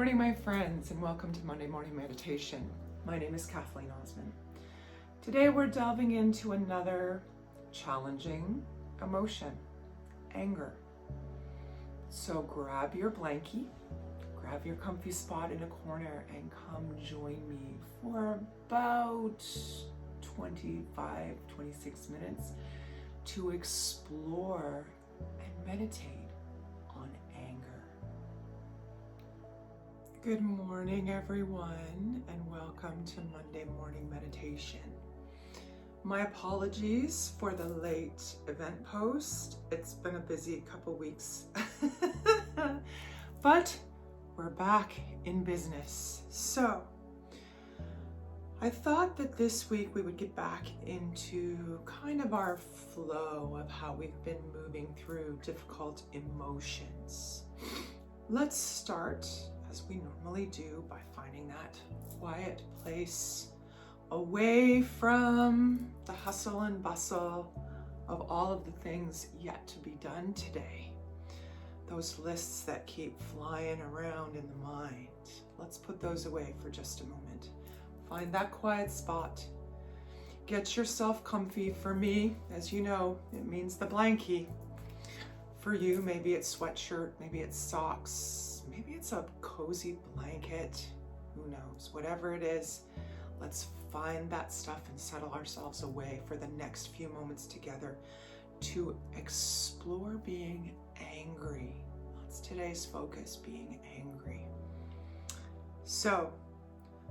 morning, my friends, and welcome to Monday Morning Meditation. My name is Kathleen Osmond. Today we're delving into another challenging emotion, anger. So grab your blankie, grab your comfy spot in a corner, and come join me for about 25, 26 minutes to explore and meditate on anger. Good morning, everyone, and welcome to Monday Morning Meditation. My apologies for the late event post. It's been a busy couple weeks, but we're back in business. So I thought that this week we would get back into kind of our flow of how we've been moving through difficult emotions. Let's start, as we normally do, by finding that quiet place away from the hustle and bustle of all of the things yet to be done today. Those lists that keep flying around in the mind. Let's put those away for just a moment. Find that quiet spot. Get yourself comfy. For me, as you know, it means the blankie. For you, maybe it's sweatshirt, maybe it's socks, maybe it's a cozy blanket. Who knows? Whatever it is, let's find that stuff and settle ourselves away for the next few moments together to explore being angry. That's today's focus, being angry. So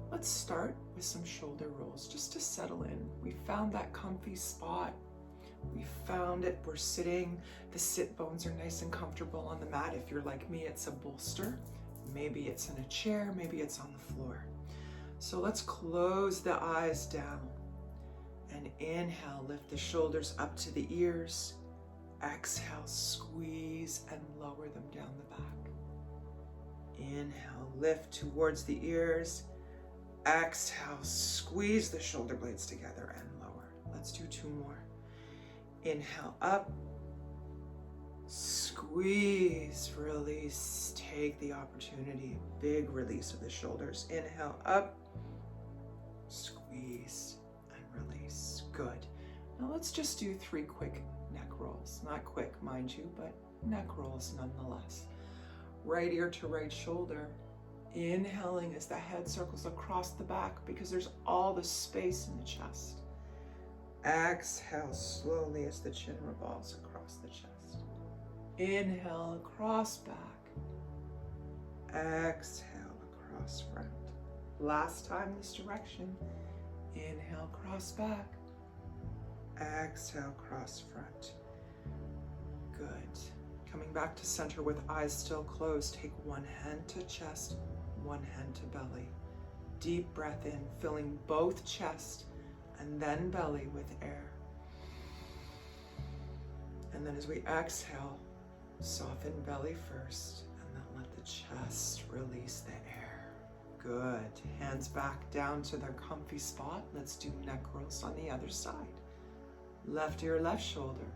let's start with some shoulder rolls just to settle in. We found that comfy spot. We found it. We're sitting. The sit bones are nice and comfortable on the mat. If you're like me, it's a bolster. Maybe it's in a chair. Maybe it's on the floor. So let's close the eyes down and inhale, lift the shoulders up to the ears. Exhale, squeeze and lower them down the back. Inhale, lift towards the ears. Exhale, squeeze the shoulder blades together and lower. Let's do two more. Inhale up, squeeze, release, take the opportunity, big release of the shoulders. Inhale up, squeeze and release. Good. Now let's just do 3 quick neck rolls. Not quick, mind you, but neck rolls nonetheless. Right ear to right shoulder. Inhaling as the head circles across the back because there's all the space in the chest. Exhale slowly as the chin revolves across the chest. Inhale across back. Exhale across front. Last time this direction. Inhale, cross back. Exhale, cross front. Good. Coming back to center with eyes still closed. Take one hand to chest, one hand to belly. Deep breath in, filling both chest and then belly with air. And then as we exhale, soften belly first and then let the chest release the air. Good. Hands back down to their comfy spot. Let's do neck rolls on the other side. Left ear, left shoulder.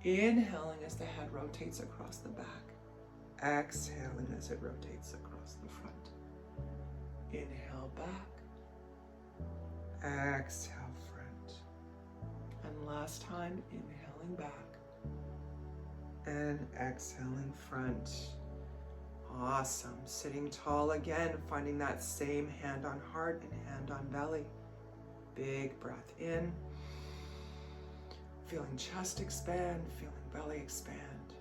Inhaling as the head rotates across the back. Exhaling as it rotates across the front. Inhale back. Exhale front. And last time, inhaling back. And exhaling front. Awesome. Sitting tall again, finding that same hand on heart and hand on belly. Big breath in. Feeling chest expand, feeling belly expand.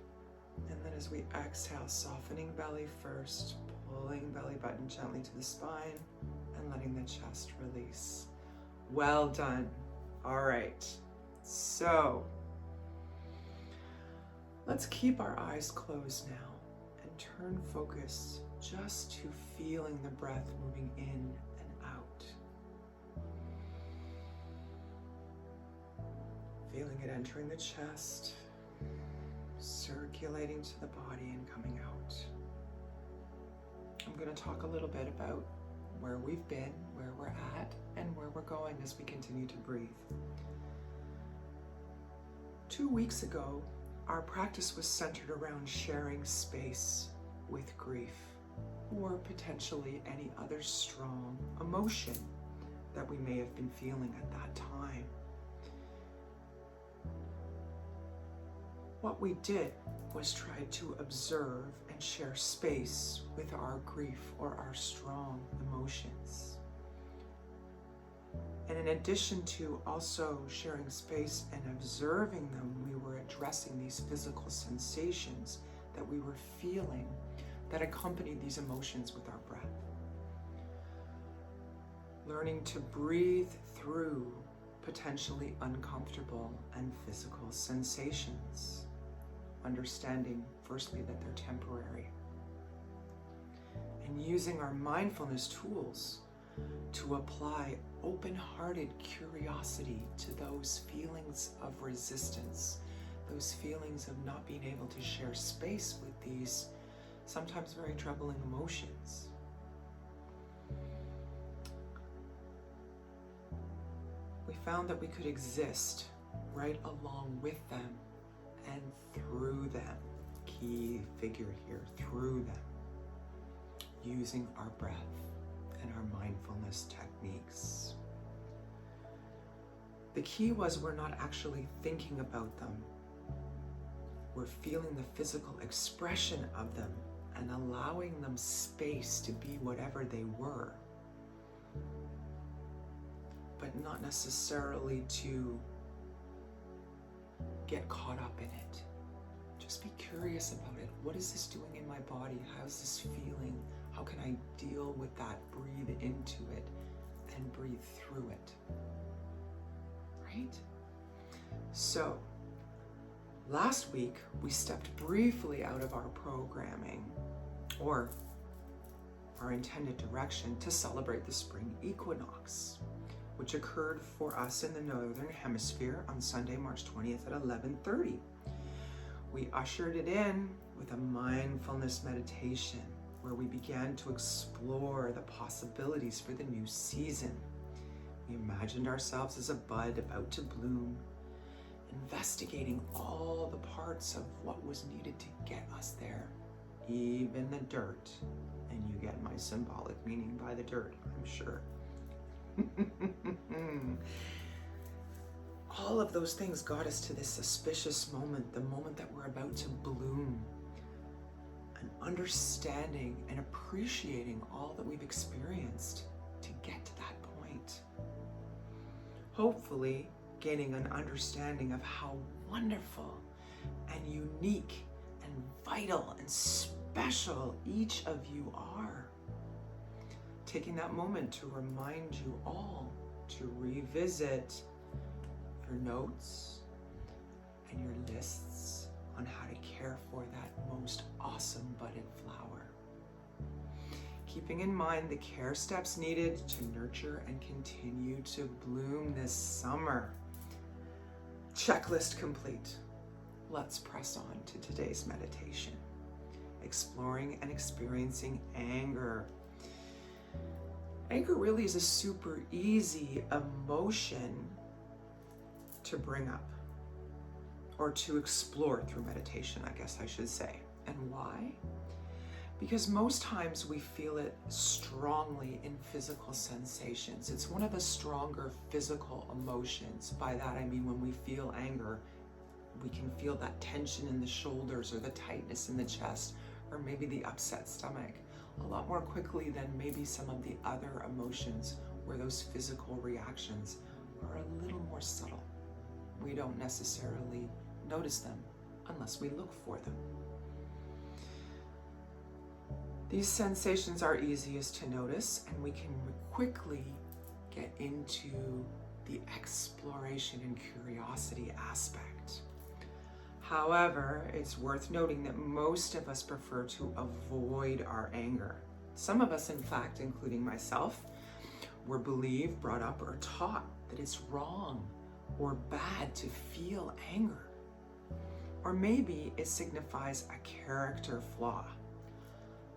And then as we exhale, softening belly first, pulling belly button gently to the spine and letting the chest release. Well done. All right. So let's keep our eyes closed now and turn focus just to feeling the breath moving in and out. Feeling it entering the chest, circulating to the body and coming out. I'm going to talk a little bit about where we've been, where we're at, and where we're going as we continue to breathe. 2 weeks ago, our practice was centered around sharing space with grief. or potentially any other strong emotion that we may have been feeling at that time. What we did was try to observe and share space with our grief or our strong emotions. And in addition to also sharing space and observing them, we were addressing these physical sensations that we were feeling that accompanied these emotions with our breath. Learning to breathe through potentially uncomfortable and physical sensations. Understanding, firstly, that they're temporary. And using our mindfulness tools to apply open-hearted curiosity to those feelings of resistance, those feelings of not being able to share space with these sometimes very troubling emotions. We found that we could exist right along with them and through them. Key figure here, through them, using our breath and our mindfulness techniques. The key was we're not actually thinking about them. We're feeling the physical expression of them and allowing them space to be whatever they were, but not necessarily to get caught up in it. Just be curious about it. What is this doing in my body? How's this feeling? How can I deal with that? Breathe into it and breathe through it. Right? So, last week we stepped briefly out of our programming or our intended direction to celebrate the spring equinox, which occurred for us in the Northern Hemisphere on Sunday, March 20th at 11:30. We ushered it in with a mindfulness meditation where we began to explore the possibilities for the new season. We imagined ourselves as a bud about to bloom, investigating all the parts of what was needed to get us there, even the dirt. And you get my symbolic meaning by the dirt, I'm sure. All of those things got us to this auspicious moment, the moment that we're about to bloom, and understanding and appreciating all that we've experienced to get to that point. Hopefully, gaining an understanding of how wonderful and unique and vital and special each of you are. Taking that moment to remind you all to revisit your notes and your lists on how to care for that most awesome budded flower. Keeping in mind the care steps needed to nurture and continue to bloom this summer. Checklist complete. Let's press on to today's meditation. Exploring and experiencing anger. Anger really is a super easy emotion to bring up, or to explore through meditation, I guess I should say. And why? Because most times we feel it strongly in physical sensations. It's one of the stronger physical emotions. By that I mean when we feel anger, we can feel that tension in the shoulders or the tightness in the chest or maybe the upset stomach a lot more quickly than maybe some of the other emotions where those physical reactions are a little more subtle. We don't necessarily notice them unless we look for them. These sensations are easiest to notice, and we can quickly get into the exploration and curiosity aspect. However, it's worth noting that most of us prefer to avoid our anger. Some of us, in fact, including myself, were believed, brought up, or taught that it's wrong or bad to feel anger. Or maybe it signifies a character flaw.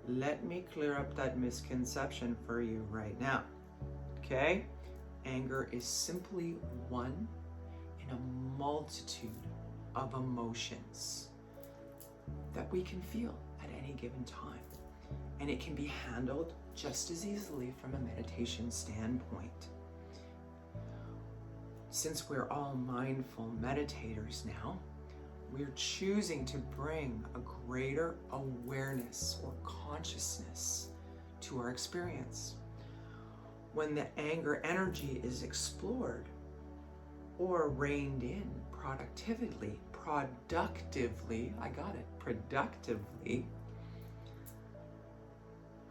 Let me clear up that misconception for you right now, okay? Anger is simply one in a multitude of emotions that we can feel at any given time. and it can be handled just as easily from a meditation standpoint. Since we're all mindful meditators now, we're choosing to bring a greater awareness or consciousness to our experience. When the anger energy is explored or reined in productively,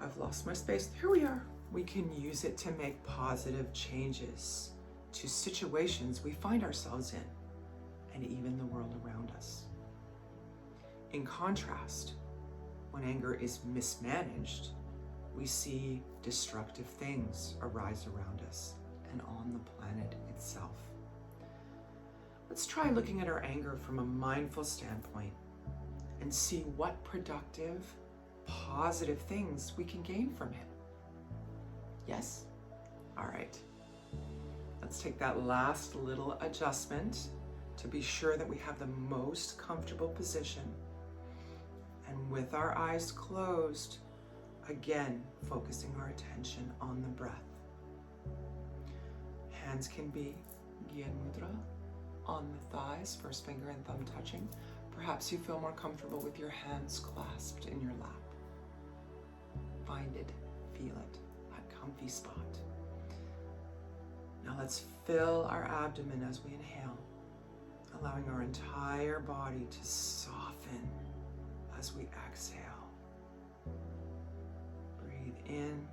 I've lost my space, here we are. We can use it to make positive changes to situations we find ourselves in, and even the world around us. In contrast, when anger is mismanaged, we see destructive things arise around us and on the planet itself. Let's try looking at our anger from a mindful standpoint and see what productive, positive things we can gain from it. Yes? All right. Let's take that last little adjustment to be sure that we have the most comfortable position. And with our eyes closed, again, focusing our attention on the breath. Hands can be Gyan Mudra on the thighs, first finger and thumb touching. Perhaps you feel more comfortable with your hands clasped in your lap. Find it, feel it, that comfy spot. Now let's fill our abdomen as we inhale, allowing our entire body to soften as we exhale. Breathe in.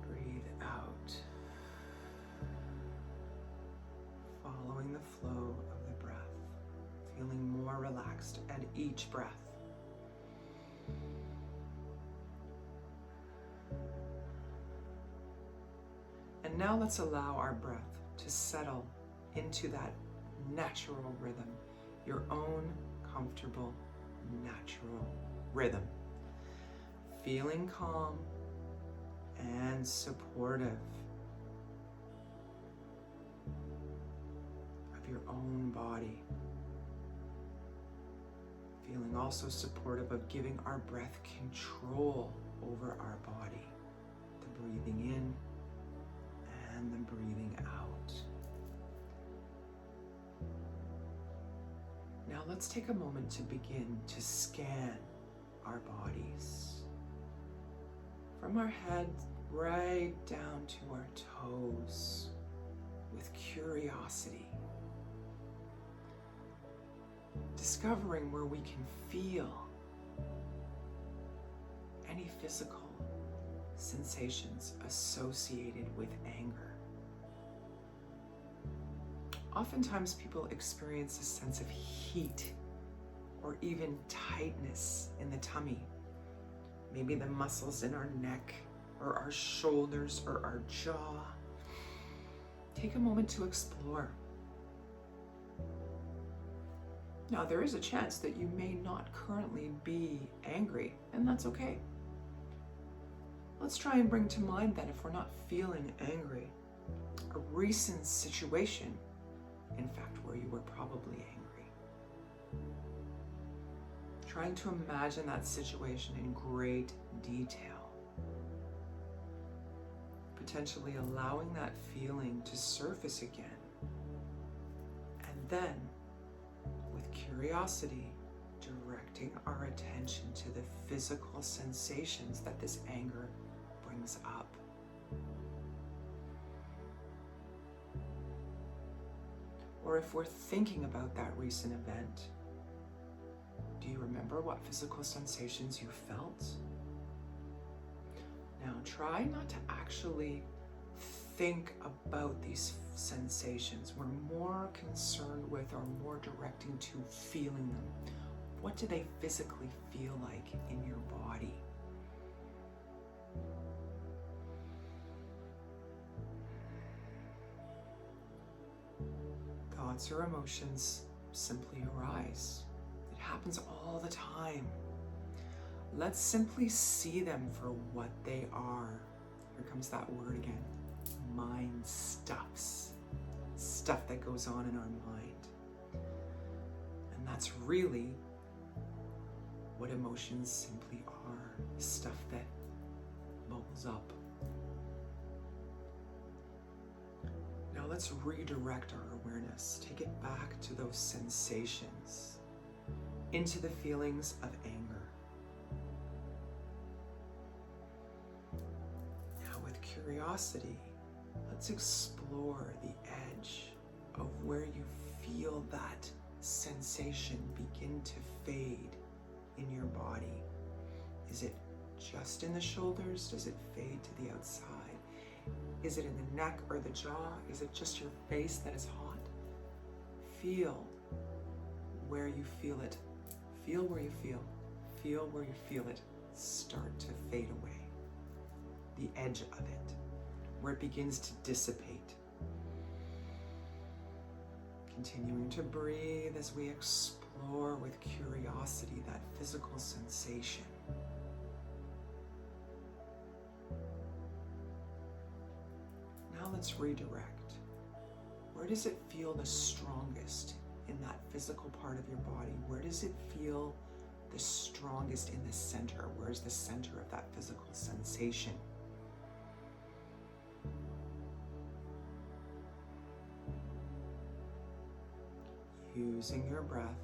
Breathe out. Following the flow of the breath, feeling more relaxed at each breath. And now let's allow our breath to settle into that natural rhythm, your own comfortable, natural rhythm. Feeling calm and supportive of your own body. Feeling also supportive of giving our breath control over our body. The breathing in and the breathing out. Now let's take a moment to begin to scan our bodies. From our head right down to our toes with curiosity. Discovering where we can feel any physical sensations associated with anger. Oftentimes people experience a sense of heat or even tightness in the tummy. Maybe the muscles in our neck or our shoulders or our jaw. Take a moment to explore. Now, there is a chance that you may not currently be angry, and that's okay. Let's try and bring to mind then, if we're not feeling angry, a recent situation, in fact, where you were probably angry. Trying to imagine that situation in great detail. Potentially allowing that feeling to surface again. And then, with curiosity, directing our attention to the physical sensations that this anger brings up. Or if we're thinking about that recent event, do you remember what physical sensations you felt? Now try not to actually think about these sensations. We're more concerned with or more directing to feeling them. What do they physically feel like in your body? Thoughts or emotions simply arise. It happens all the time. Let's simply see them for what they are. Here comes that word again. Mind stuffs. Stuff that goes on in our mind. And that's really what emotions simply are, stuff that bubbles up. Now let's redirect our awareness, take it back to those sensations, into the feelings of anger. Now with curiosity, let's explore the edge of where you feel that sensation begin to fade in your body. Is it just in the shoulders? Does it fade to the outside? Is it in the neck or the jaw? Is it just your face that is hot? Feel where you feel it. Feel where you feel. Feel where you feel it start to fade away. The edge of it, where it begins to dissipate. Continuing to breathe as we explore with curiosity that physical sensation. Now let's redirect. Where does it feel the strongest in that physical part of your body? Where does it feel the strongest in the center? Where's the center of that physical sensation? Using your breath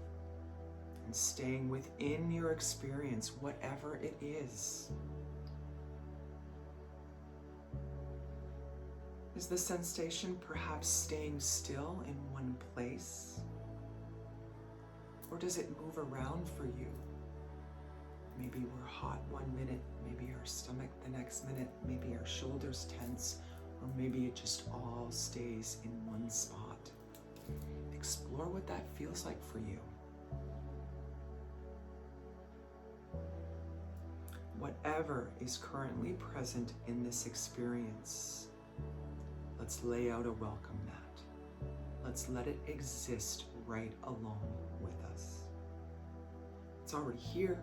and staying within your experience, whatever it is. Is the sensation perhaps staying still in one place? Or does it move around for you? Maybe we're hot one minute, maybe our stomach the next minute, maybe our shoulders tense, or maybe it just all stays in one spot. Explore what that feels like for you. Whatever is currently present in this experience, let's lay out a welcome mat. Let's let it exist right along with us. It's already here.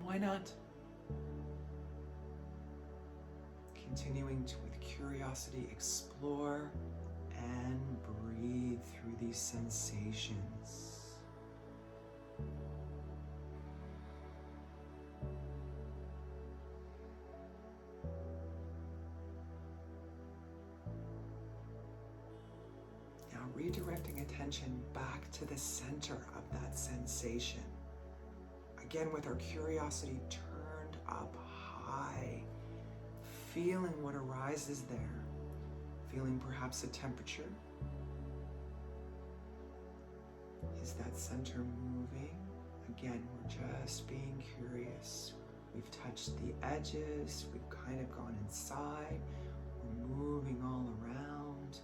Why not? Continuing to, with curiosity, explore and breathe through these sensations. Now redirecting attention back to the center of that sensation. Again, with our curiosity turned up high, feeling what arises there. Feeling perhaps a temperature. Is that center moving? Again, we're just being curious. We've touched the edges, we've kind of gone inside, we're moving all around,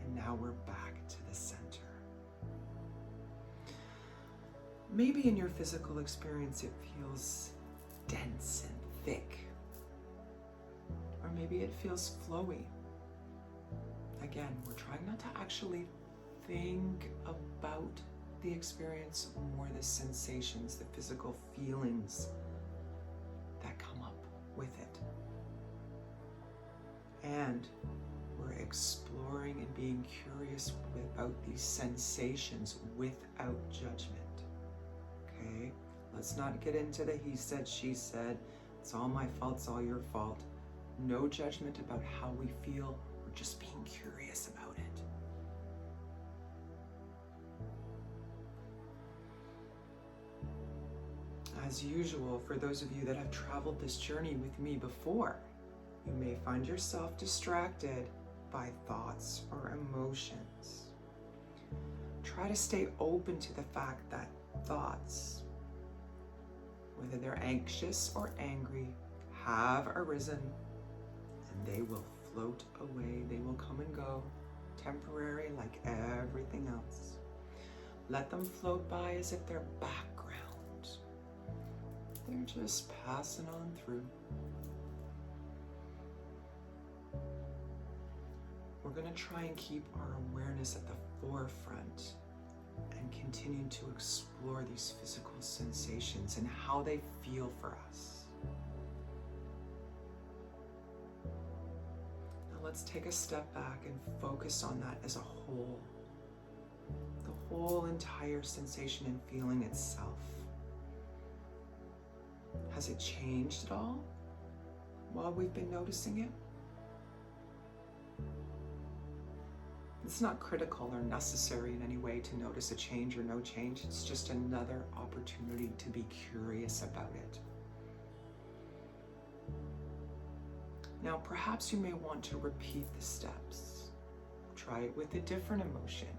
and now we're back to the center. Maybe in your physical experience it feels dense and thick, or maybe it feels flowy. Again, we're trying not to actually think about the experience, more the sensations, the physical feelings that come up with it. And we're exploring and being curious about these sensations without judgment. Okay? Let's not get into the he said, she said, it's all my fault, it's all your fault. No judgment about how we feel. We're just being curious about it. As usual, for those of you that have traveled this journey with me before, you may find yourself distracted by thoughts or emotions. Try to stay open to the fact that thoughts, whether they're anxious or angry, have arisen, and they will float away. They will come and go, temporary like everything else. Let them float by as if they're background. They're just passing on through. We're going to try and keep our awareness at the forefront and continue to explore these physical sensations and how they feel for us. Now let's take a step back and focus on that as a whole. The whole entire sensation and feeling itself. Has it changed at all while we've been noticing it? It's not critical or necessary in any way to notice a change or no change. It's just another opportunity to be curious about it. Now, perhaps you may want to repeat the steps. Try it with a different emotion.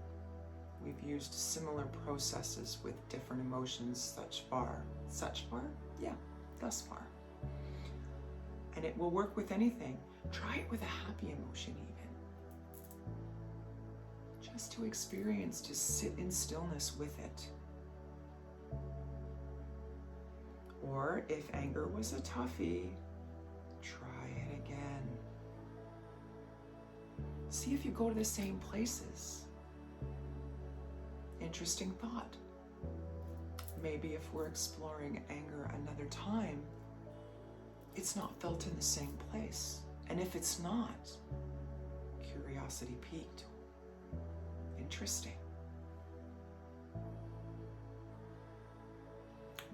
We've used similar processes with different emotions thus far. Yeah, thus far. And it will work with anything. Try it with a happy emotion even. Just to experience, to sit in stillness with it. Or if anger was a toughie, try it again. See if you go to the same places. Interesting thought. Maybe if we're exploring anger another time, it's not felt in the same place. And if it's not, curiosity piqued. Interesting.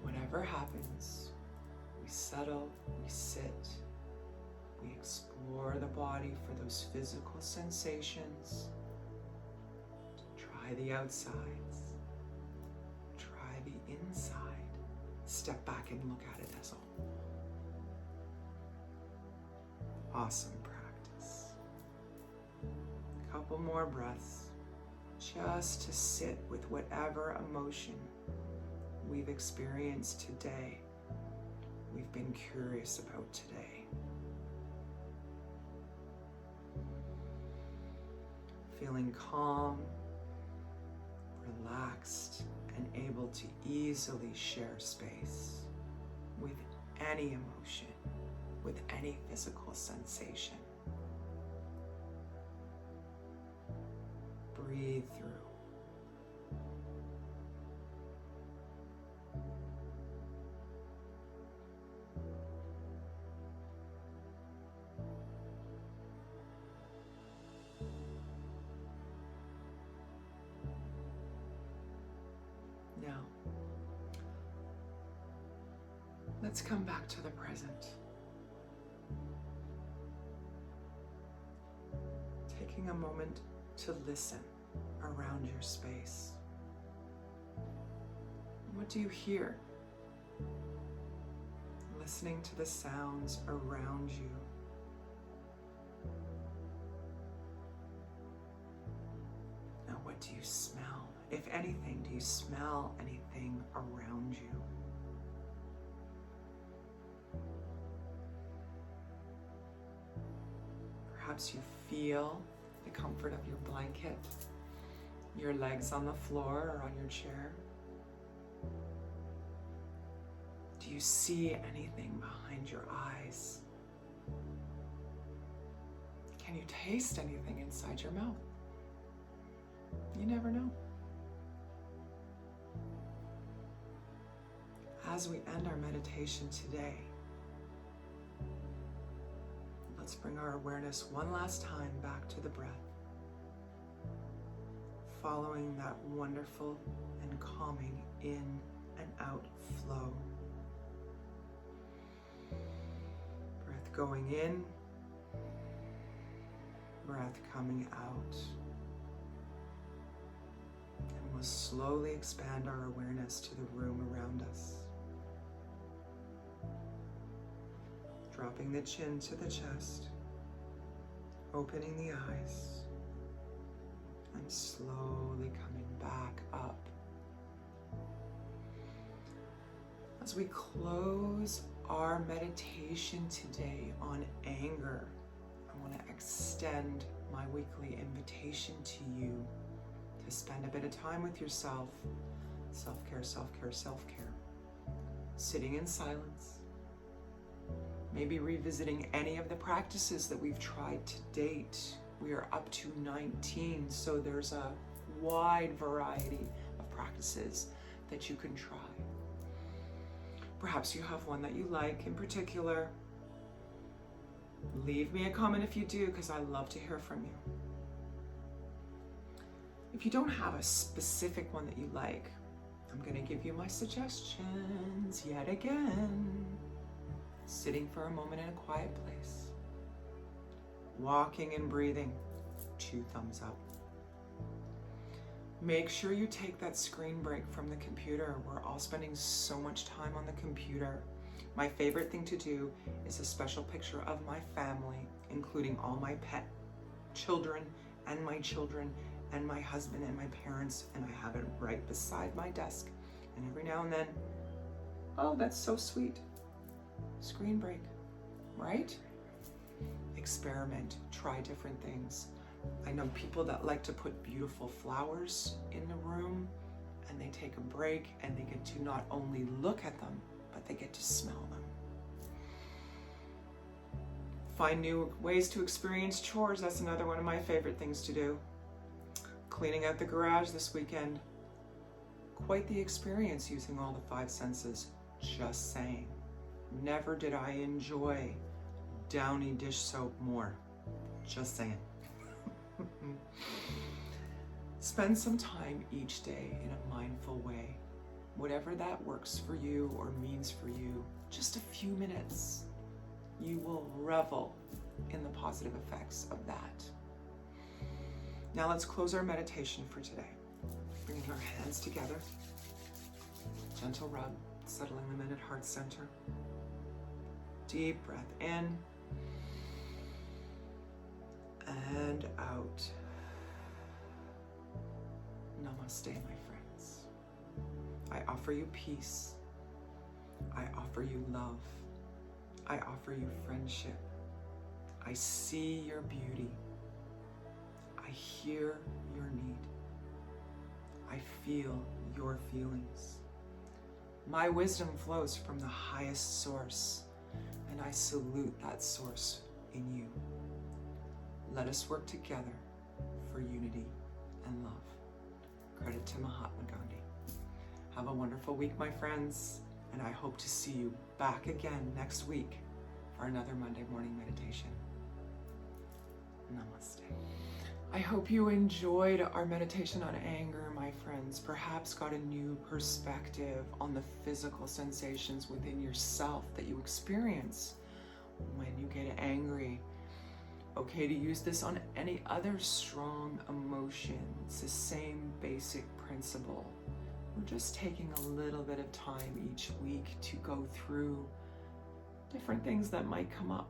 Whatever happens, we settle, we sit, we explore the body for those physical sensations. Try the outsides, try the inside. Step back and look at it as a whole. Awesome practice. A couple more breaths. Just to sit with whatever emotion we've experienced today, we've been curious about today. Feeling calm, relaxed, and able to easily share space with any emotion, with any physical sensation. Breathe through. Now, let's come back to the present. Taking a moment to listen around your space. What do you hear? Listening to the sounds around you. Now, what do you smell? If anything, do you smell anything around you? Perhaps you feel the comfort of your blanket, your legs on the floor or on your chair. Do you see anything behind your eyes? Can you taste anything inside your mouth? You never know. As we end our meditation today, let's bring our awareness one last time back to the breath, following that wonderful and calming in and out flow. Breath going in, breath coming out. And we'll slowly expand our awareness to the room around us. Dropping the chin to the chest, opening the eyes, and slowly coming back up. As we close our meditation today on anger, I want to extend my weekly invitation to you to spend a bit of time with yourself. Self-care, self-care, self-care. Sitting in silence. Maybe revisiting any of the practices that we've tried to date. We are up to 19, so there's a wide variety of practices that you can try. Perhaps you have one that you like in particular. Leave me a comment if you do, because I love to hear from you. If you don't have a specific one that you like, I'm going to give you my suggestions yet again. Sitting for a moment in a quiet place. Walking and breathing, 2 thumbs up. Make sure you take that screen break from the computer. We're all spending so much time on the computer. My favorite thing to do is a special picture of my family, including all my pet children and my children and my husband and my parents, and I have it right beside my desk. And every now and then, oh, that's so sweet. Screen break, right? Experiment, try different things. I know people that like to put beautiful flowers in the room, and they take a break and they get to not only look at them, but they get to smell them. Find new ways to experience chores. That's another one of my favorite things to do. Cleaning out the garage this weekend. Quite the experience using all the 5 senses. Just saying. Never did I enjoy Downy dish soap more. Just saying. Spend some time each day in a mindful way. Whatever that works for you or means for you, just a few minutes. You will revel in the positive effects of that. Now let's close our meditation for today. Bringing our hands together. Gentle rub, settling them in at heart center. Deep breath in and out. Namaste, my friends. I offer you peace. I offer you love. I offer you friendship. I see your beauty. I hear your need. I feel your feelings. My wisdom flows from the highest source, and I salute that source in you. Let us work together for unity and love. Credit to Mahatma Gandhi. Have a wonderful week, my friends, and I hope to see you back again next week for another Monday morning meditation. Namaste. I hope you enjoyed our meditation on anger, my friends. Perhaps got a new perspective on the physical sensations within yourself that you experience when you get angry. Okay to use this on any other strong emotion. It's the same basic principle. We're just taking a little bit of time each week to go through different things that might come up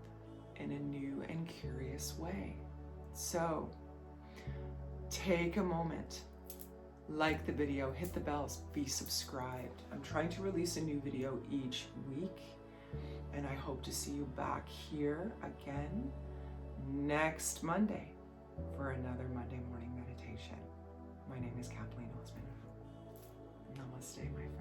in a new and curious way. So, take a moment, like the video, hit the bells, be subscribed. I'm trying to release a new video each week, and I hope to see you back here again next Monday for another Monday morning meditation. My name is Kathleen Osmond. Namaste, my friends.